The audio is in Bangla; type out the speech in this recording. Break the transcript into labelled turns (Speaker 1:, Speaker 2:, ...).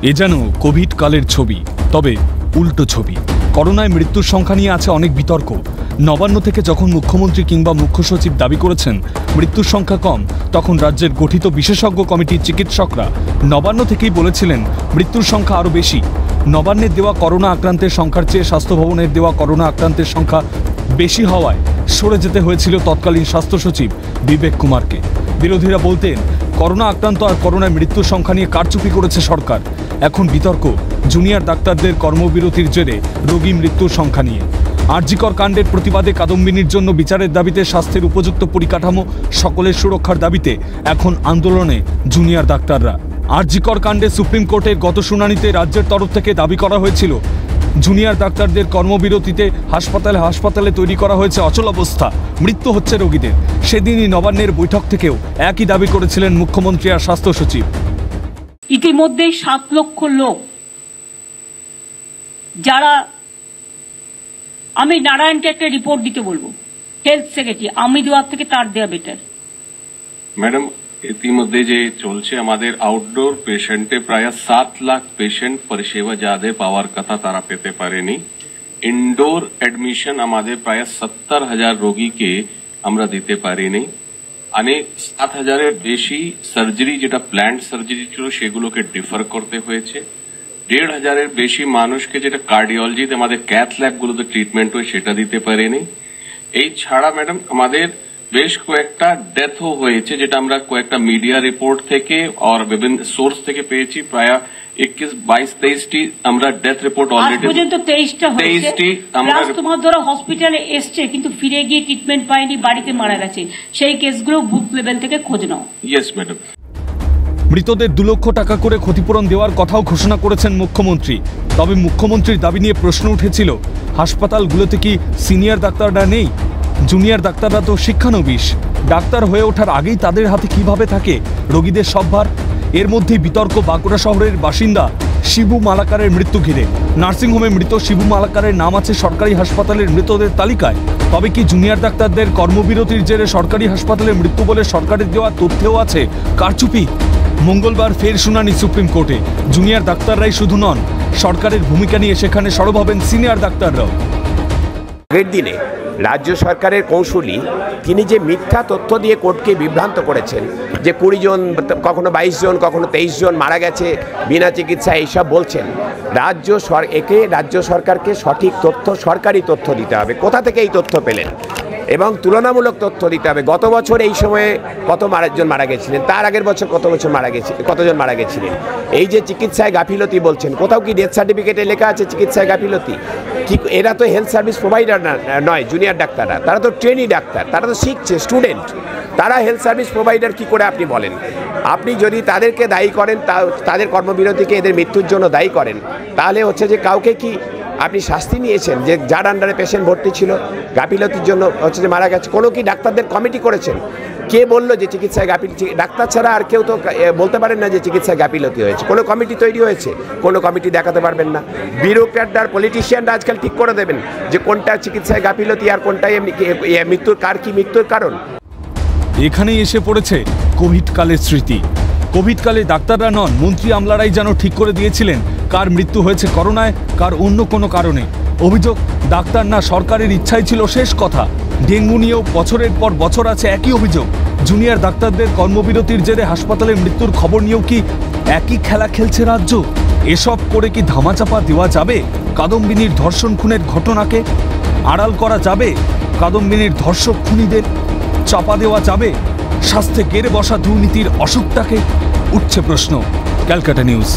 Speaker 1: এ যেন কোভিড কালের ছবি, তবে উল্টো ছবি। করোনায় মৃত্যুর সংখ্যা নিয়ে আছে অনেক বিতর্ক। নবান্ন থেকে যখন মুখ্যমন্ত্রী কিংবা মুখ্য সচিব দাবি করেছেন মৃত্যুর সংখ্যা কম, তখন রাজ্যের গঠিত বিশেষজ্ঞ কমিটির চিকিৎসকরা নবান্ন থেকেই বলেছিলেন মৃত্যুর সংখ্যা আরও বেশি। নবান্নের দেওয়া করোনা আক্রান্তের সংখ্যার চেয়ে স্বাস্থ্য ভবনের দেওয়া করোনা আক্রান্তের সংখ্যা বেশি হওয়ায় সরে যেতে হয়েছিল তৎকালীন স্বাস্থ্য সচিব বিবেক কুমারকে। বিরোধীরা বলতেন করোনা আক্রান্ত আর করোনায় মৃত্যুর সংখ্যা নিয়ে কারচুপি করেছে সরকার। এখন বিতর্ক জুনিয়র ডাক্তারদের কর্মবিরতির জেরে রোগী মৃত্যুর সংখ্যা নিয়ে। আরজিকর কাণ্ডের প্রতিবাদে কাদম্বিনীর জন্য বিচারের দাবিতে স্বাস্থ্যের উপযুক্ত পরিকাঠামো, সকলের সুরক্ষার দাবিতে এখন আন্দোলনে জুনিয়র ডাক্তাররা। আরজিকর কাণ্ডে সুপ্রিম কোর্টের গত শুনানিতে রাজ্যের তরফ থেকে দাবি করা হয়েছিল জুনিয়র ডাক্তারদের কর্মবিরতিতে হাসপাতালে তৈরি করা হয়েছে অচলাবস্থা, মৃত্যু হচ্ছে রোগীদের। সেদিনই নবান্নের বৈঠক থেকেও একই দাবি করেছিলেন মুখ্যমন্ত্রী আর স্বাস্থ্য সচিব।
Speaker 2: ইতিমধ্যে 7 লক্ষ লোক যারা, আমি নারায়ণকে একটা রিপোর্ট দিতে বলবো, হেলথ সেক্রেটারি, আমি দেওয়ার থেকে তার দেওয়া বেটার।
Speaker 3: ম্যাডাম, ইতিমধ্যে যে চলছে আমাদের আউটডোর পেশেন্টে প্রায় 7 লাখ পেশেন্ট পরিষেবা যাদের পাওয়ার কথা তারা পেতে পারেনি। ইনডোর অ্যাডমিশন আমাদের প্রায় 70,000 রোগীকে আমরা দিতে পারিনি। অনেক 7,000-এর বেশি সার্জারি, যেটা প্ল্যান্ড সার্জারি ছিল, সেগুলোকে ডিফার করতে হয়েছে। 1,500-এর বেশি মানুষকে যেটা কার্ডিওলজিতে আমাদের ক্যাথ ল্যাবগুলোতে ট্রিটমেন্ট হয় সেটা দিতে পারেনি। এই ছাড়া ম্যাডাম আমাদের বেশ কয়েকটা ডেথও হয়েছে, যেটা আমরা কয়েকটা মিডিয়া রিপোর্ট থেকে আর বিভিন্ন সোর্স থেকে পেয়েছি। প্রায় 21, 22, 23টি আমরা ডেথ রিপোর্ট অলরেডি
Speaker 2: পর্যন্ত 23টি আমরা তোমার ধরো হসপিটালে এসছে কিন্তু ফিরে গিয়ে ট্রিটমেন্ট পায়নি, বাড়িতে মারা গেছে, সেই কেসগুলো বুথ লেভেল থেকে খোঁজ নাও।
Speaker 3: Yes madam.
Speaker 1: মৃতদের 2 লক্ষ টাকা করে ক্ষতিপূরণ দেওয়ার কথাও ঘোষণা করেছেন মুখ্যমন্ত্রী। তবে মুখ্যমন্ত্রীর দাবি নিয়ে প্রশ্ন উঠেছিল হাসপাতালগুলোতে কি সিনিয়র ডাক্তাররা নেই? জুনিয়র ডাক্তাররা তো শিক্ষানবিশ, ডাক্তার হয়ে ওঠার আগেই তাদের হাতে কিভাবে থাকে রোগীদের সব ভার? এর মধ্যেই বিতর্ক বাঁকুড়া শহরের বাসিন্দা শিবু মালাকারের মৃত্যু ঘিরে। নার্সিংহোমে মৃত শিবু মালাকারের নাম আছে সরকারি হাসপাতালের মৃতদের তালিকায়। তবে কি জুনিয়র ডাক্তারদের কর্মবিরতির জেরে সরকারি হাসপাতালে মৃত্যু বলে সরকারের দেওয়া তথ্যেও আছে কারচুপি? মঙ্গলবার ফের শুনানি সুপ্রিম কোর্টে। জুনিয়র ডাক্তাররাই শুধু নন, সরকারের ভূমিকা নিয়ে সেখানে সরব হবেন সিনিয়র ডাক্তাররাও।
Speaker 4: আগের দিনে রাজ্য সরকারের কৌঁসুলি তিনি যে মিথ্যা তথ্য দিয়ে কোর্টকে বিভ্রান্ত করেছেন, যে 20 জন, কখনো 22 জন, কখনো 23 জন মারা গেছে বিনা চিকিৎসায়, এইসব বলছেন। রাজ্য সরকারকে সঠিক তথ্য, সরকারি তথ্য দিতে হবে। কোথা থেকে এই তথ্য পেলেন এবং তুলনামূলক তথ্য দিতে হবে। গত বছর এই সময়ে কতজন মারা গেছিলেন, তার আগের বছর কতজন মারা গেছিলেন। এই যে চিকিৎসায় গাফিলতি বলছেন, কোথাও কি ডেথ সার্টিফিকেটে লেখা আছে চিকিৎসায় গাফিলতি? কি এরা তো হেলথ সার্ভিস প্রোভাইডার নয় জুনিয়র ডাক্তাররা, তারা তো ট্রেনি ডাক্তার, তারা তো শিখছে, স্টুডেন্ট। তারা হেলথ সার্ভিস প্রোভাইডার কি করে আপনি বলেন? আপনি যদি তাদেরকে দায়ী করেন, তাদের কর্মবিরতিকে এদের মৃত্যুর জন্য দায়ী করেন, তাহলে হচ্ছে যে কাউকে কি আপনি শাস্তি নিয়েছেন যে যার আন্ডারে পেশেন্ট ভর্তি ছিল গাফিলতির জন্য হচ্ছে যে মারা গেছে? কোনো কি ডাক্তারদের কমিটি করেছেন? কে বললো যে চিকিৎসায় গাফিলতি? ডাক্তার ছাড়া আর কেউ তো বলতে পারেন না যে চিকিৎসায় গাফিলতি হয়েছে। কোনো কমিটি তৈরি হয়েছে? কোনো কমিটি দেখাতে পারবেন না। ব্যুরোক্র্যাটরা আর পলিটিশিয়ানরা আজকাল ঠিক করে দেবেন যে কোনটা চিকিৎসায় গাফিলতি আর কোনটাই মৃত্যুর কারণ।
Speaker 1: এখানেই এসে পড়েছে কোভিড কালের স্মৃতি। কোভিড কালে ডাক্তাররা নন, মন্ত্রী আমলারাই যেন ঠিক করে দিয়েছিলেন কার মৃত্যু হয়েছে করোনায়, কার অন্য কোনো কারণে। অভিযোগ ডাক্তার না, সরকারের ইচ্ছাই ছিল শেষ কথা। ডেঙ্গু নিয়েও বছরের পর বছর আছে একই অভিযোগ। জুনিয়র ডাক্তারদের কর্মবিরতির জেরে হাসপাতালে মৃত্যুর খবর নিয়েও কি একই খেলা খেলছে রাজ্য? এসব করে কি ধামাচাপা দেওয়া যাবে? কাদম্বিনীর ধর্ষণ খুনের ঘটনাকে আড়াল করা যাবে? কাদম্বিনীর ধর্ষক খুনিদের চাপা দেওয়া যাবে? স্বাস্থ্যে গেড়ে বসা দুর্নীতির অসুখটাকে উঠছে প্রশ্ন। ক্যালকাটা নিউজ।